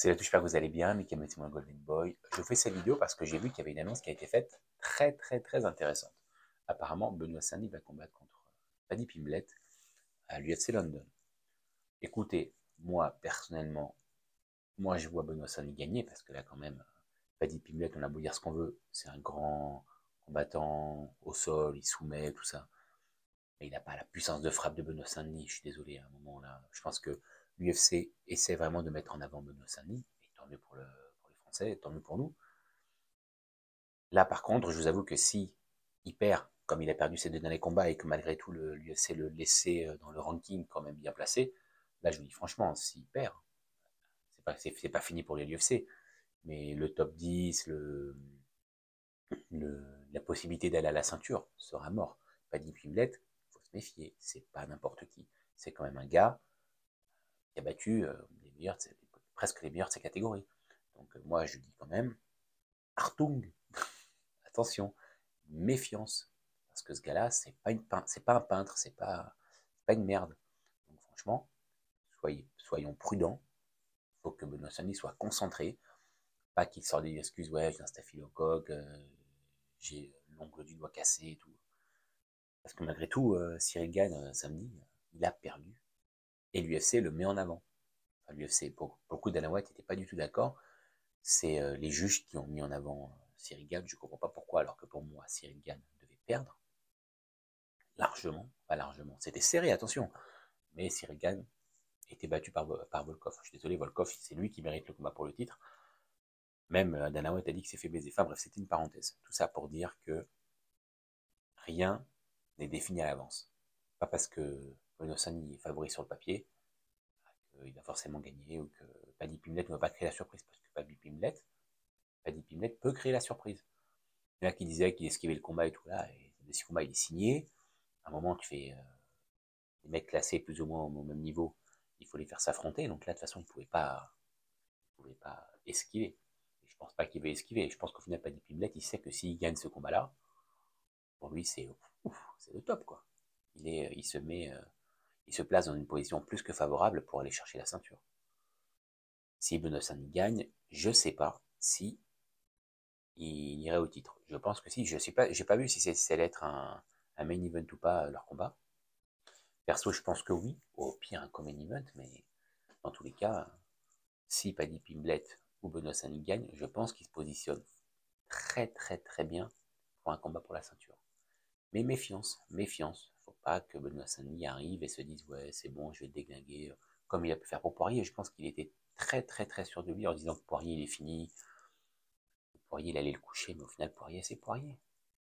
Salut à tous, j'espère que vous allez bien, Mika Matimo Golden Boy. Je fais cette vidéo parce que j'ai vu qu'il y avait une annonce qui a été faite très intéressante. Apparemment, Benoît Saint-Denis va combattre contre Paddy Pimblett à l'UFC London. Écoutez, moi, personnellement, je vois Benoît Saint-Denis gagner parce que là, quand même, Paddy Pimblett, on a beau dire ce qu'on veut, c'est un grand combattant au sol, il soumet, tout ça. Mais il n'a pas la puissance de frappe de Benoît Saint-Denis, je suis désolé, à un moment là. Je pense que l'UFC essaie vraiment de mettre en avant Benoît Saint-Denis, et tant mieux pour les Français, tant mieux pour nous. Là, par contre, je vous avoue que si il perd, comme il a perdu ses deux derniers combats, et que malgré tout, l'UFC le laissait dans le ranking quand même bien placé, là, je vous dis franchement, s'il perd, c'est pas fini pour l'UFC, mais le top 10, la possibilité d'aller à la ceinture sera mort. Paddy Pimblett, il faut se méfier, c'est pas n'importe qui. C'est quand même un gars qui a battu les meilleurs, presque les meilleurs de sa catégorie. Donc moi, je dis quand même, Artung, attention, méfiance, parce que ce gars-là, c'est pas un peintre, c'est pas une merde. Donc franchement, soyons prudents. Il faut que Benoît Saint-Denis soit concentré, pas qu'il sorte des excuses, ouais, j'ai un staphylocoque, j'ai l'ongle du doigt cassé et tout. Parce que malgré tout, Cyril Gane, samedi, il a perdu. Et l'UFC le met en avant. Enfin, l'UFC, pour le coup, Dana White n'était pas du tout d'accord. C'est les juges qui ont mis en avant Cyril Gane. Je ne comprends pas pourquoi, alors que pour moi, Cyril Gane devait perdre. Largement, pas largement. C'était serré, attention. Mais Cyril Gane était battu par Volkov. Je suis désolé, Volkov, c'est lui qui mérite le combat pour le titre. Même Dana White a dit que c'est fait baiser. Enfin bref, c'était une parenthèse. Tout ça pour dire que rien n'est défini à l'avance. Pas parce que Benoît Saint-Denis est favori sur le papier, qu'il va forcément gagner, ou que Paddy Pimblett ne va pas créer la surprise. Parce que Paddy Pimblett peut créer la surprise. Il y en a qui disaient qu'il esquivait le combat et tout là, et ce combat il est signé. À un moment, tu fais les mecs classés plus ou moins au même niveau, il faut les faire s'affronter. Donc là, de toute façon, il pouvait pas esquiver. Et je pense pas qu'il va esquiver. Je pense qu'au final, Paddy Pimblett, il sait que s'il gagne ce combat-là, pour lui, c'est le top, quoi. Il se place dans une position plus que favorable pour aller chercher la ceinture. Si Benoît Saint-Denis gagne, je sais pas si il irait au titre. Je pense que si. Je sais pas, j'ai pas vu si c'est allait être un main event ou pas leur combat. Perso, je pense que oui. Au pire, un co-main event, mais dans tous les cas, si Paddy Pimblett ou Benoît Saint-Denis gagne, je pense qu'il se positionne très bien pour un combat pour la ceinture. Mais méfiance, méfiance. Faut pas que Benoît Saint-Denis arrive et se dise ouais c'est bon, je vais déglinguer comme il a pu faire pour Poirier. Je pense qu'il était très sûr de lui en disant que Poirier il est fini, Poirier il allait le coucher, mais au final Poirier c'est Poirier.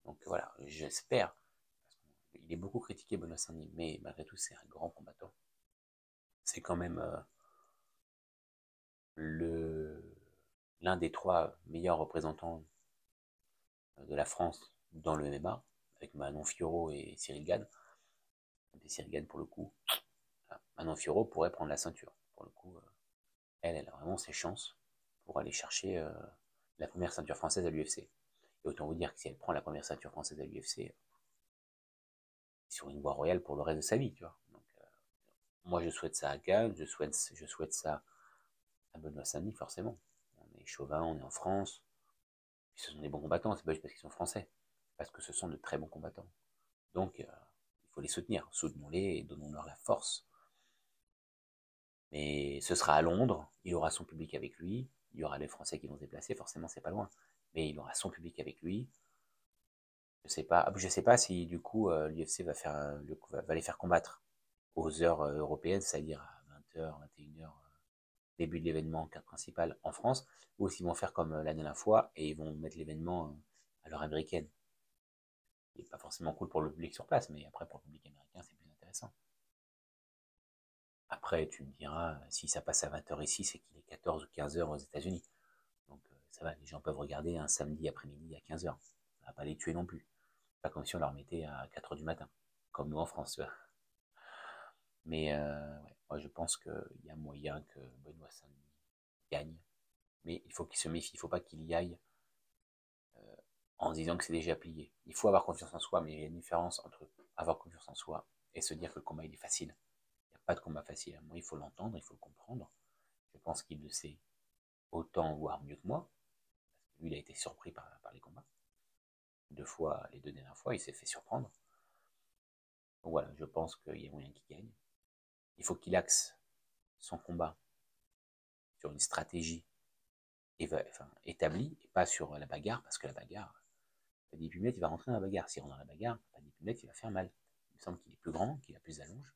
Donc voilà, j'espère. Il est beaucoup critiqué Benoît Saint-Denis, mais malgré tout c'est un grand combattant. C'est quand même le l'un des trois meilleurs représentants de la France dans le MMA, avec Manon Fiorot et Cyril Gane. Et Cyril Gane, pour le coup, Manon Fiorot pourrait prendre la ceinture. Pour le coup, elle a vraiment ses chances pour aller chercher la première ceinture française à l'UFC. Et autant vous dire que si elle prend la première ceinture française à l'UFC, sur une voie royale pour le reste de sa vie, tu vois. Donc, moi, je souhaite ça à Gane, je souhaite ça à Benoît Saint-Denis, forcément. On est chauvin, on est en France. Puis ce sont des bons combattants, c'est pas juste parce qu'ils sont français, parce que ce sont de très bons combattants. Donc, il faut les soutenir. Soutenons-les et donnons-leur la force. Mais ce sera à Londres, il aura son public avec lui, il y aura les Français qui vont se déplacer, forcément c'est pas loin, mais il aura son public avec lui. Je sais pas si du coup l'UFC va les faire combattre aux heures européennes, c'est-à-dire à 20h, 21h, début de l'événement, carte principale en France, ou s'ils vont faire comme la dernière fois et ils vont mettre l'événement à l'heure américaine. Ce n'est pas forcément cool pour le public sur place, mais après pour le public américain c'est plus intéressant. Après, tu me diras, si ça passe à 20h ici, c'est qu'il est 14 ou 15h aux États-Unis. Donc ça va, les gens peuvent regarder un samedi après-midi à 15h. Ça va pas les tuer non plus. Pas comme si on leur mettait à 4h du matin, comme nous en France. Tu vois. Mais ouais, moi je pense qu'il y a moyen que Benoît Saint-Denis gagne. Mais il faut qu'il se méfie, il ne faut pas qu'il y aille en se disant que c'est déjà plié. Il faut avoir confiance en soi, mais il y a une différence entre avoir confiance en soi et se dire que le combat il est facile. Il n'y a pas de combat facile. Moi, il faut l'entendre, il faut le comprendre. Je pense qu'il le sait. autant, voire mieux que moi. Lui, il a été surpris par les combats. 2 fois, les 2 dernières fois, il s'est fait surprendre. Donc voilà, je pense qu'il y a moyen qu'il gagne. Il faut qu'il axe son combat sur une stratégie établie et pas sur la bagarre, parce que la bagarre, Paddy Pimblett, il va rentrer dans la bagarre. S'il rentre dans la bagarre, Paddy Pimblett, il va faire mal. Il me semble qu'il est plus grand, qu'il a plus d'allonge.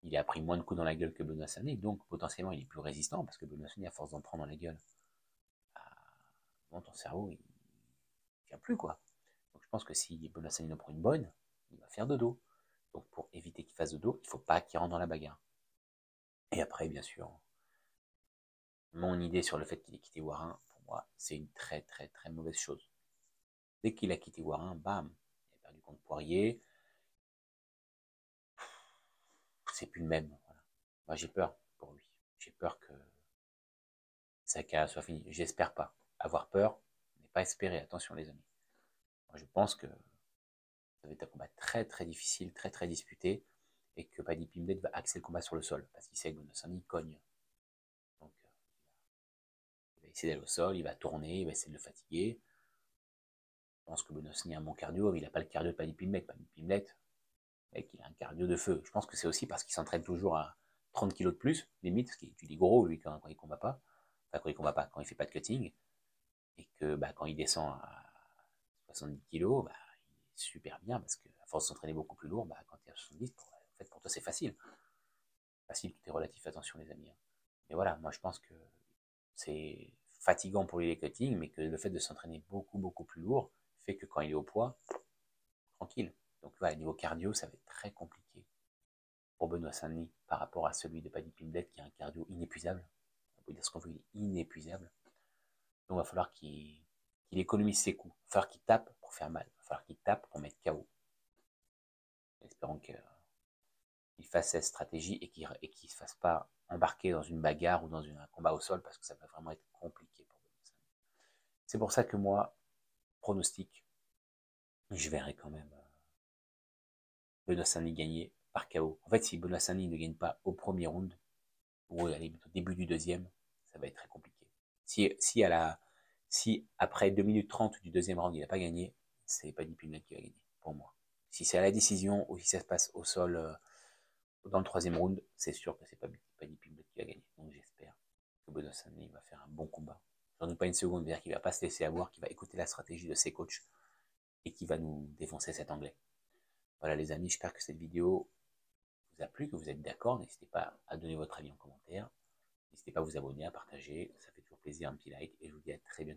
Il a pris moins de coups dans la gueule que Benoît Sané, donc potentiellement il est plus résistant, parce que Benoît Sané, à force d'en prendre dans la gueule, bah, bon, ton cerveau, il ne tient plus, quoi. Donc je pense que si Benoît Sané en prend une bonne, il va faire dodo. Donc pour éviter qu'il fasse dodo, il ne faut pas qu'il rentre dans la bagarre. Et après, bien sûr, mon idée sur le fait qu'il ait quitté Warin, pour moi, c'est une très très très mauvaise chose. Dès qu'il a quitté Warin, bam, il a perdu contre Poirier, c'est plus le même. Voilà. Moi, j'ai peur pour lui. J'ai peur que sa carrière soit finie. J'espère pas. Avoir peur, n'est pas espérer. Attention, les amis. Moi, je pense que ça va être un combat très très difficile, très très disputé, et que Paddy Pimblett va axer le combat sur le sol, parce qu'il sait que Bonossani cogne. Donc, il va essayer d'aller au sol, il va tourner, il va essayer de le fatiguer. Je pense que Bonossani a un bon cardio, mais il n'a pas le cardio de Paddy Pimblett. Paddy Pimblett, mec, il a un cardio de feu. Je pense que c'est aussi parce qu'il s'entraîne toujours à 30 kilos de plus, limite, parce qu'il est gros, lui, quand il combat pas. Enfin, quand il combat pas, quand il fait pas de cutting. Et que bah, quand il descend à 70 kilos, bah, il est super bien, parce qu'à force de s'entraîner beaucoup plus lourd, bah, quand il est à 70, en fait, pour toi, c'est facile. Facile, tout est relatif, attention, les amis. Mais voilà, moi, je pense que c'est fatigant pour lui les cuttings, mais que le fait de s'entraîner beaucoup, beaucoup plus lourd fait que quand il est au poids, tranquille. Donc, voilà, niveau cardio, ça va être très compliqué pour Benoît Saint-Denis par rapport à celui de Paddy Pimblett qui a un cardio inépuisable. On peut dire ce qu'on veut, il est inépuisable. Donc il va falloir qu'il économise ses coups. Il va falloir qu'il tape pour faire mal. Il va falloir qu'il tape pour mettre KO. Espérons qu'il fasse cette stratégie et qu'il ne se fasse pas embarquer dans une bagarre ou dans un combat au sol, parce que ça va vraiment être compliqué pour Benoît Saint-Denis. C'est pour ça que moi, pronostic, je verrai quand même Benoît Saint-Denis gagner par KO. En fait, si Benoît Saint-Denis ne gagne pas au premier round, ou allez, au début du deuxième, ça va être très compliqué. Si après 2 minutes 30 du deuxième round, il n'a pas gagné, c'est Paddy Pimblett qui va gagner, pour moi. Si c'est à la décision ou si ça se passe au sol dans le troisième round, c'est sûr que c'est pas Paddy Pimblett qui va gagner. Donc j'espère que Benoît Saint-Denis va faire un bon combat. J'en doute pas une seconde, c'est-à-dire qu'il va pas se laisser avoir, qu'il va écouter la stratégie de ses coachs et qu'il va nous défoncer cet anglais. Voilà les amis, j'espère que cette vidéo vous a plu, que vous êtes d'accord. N'hésitez pas à donner votre avis en commentaire. N'hésitez pas à vous abonner, à partager, ça fait toujours plaisir, un petit like, et je vous dis à très bientôt.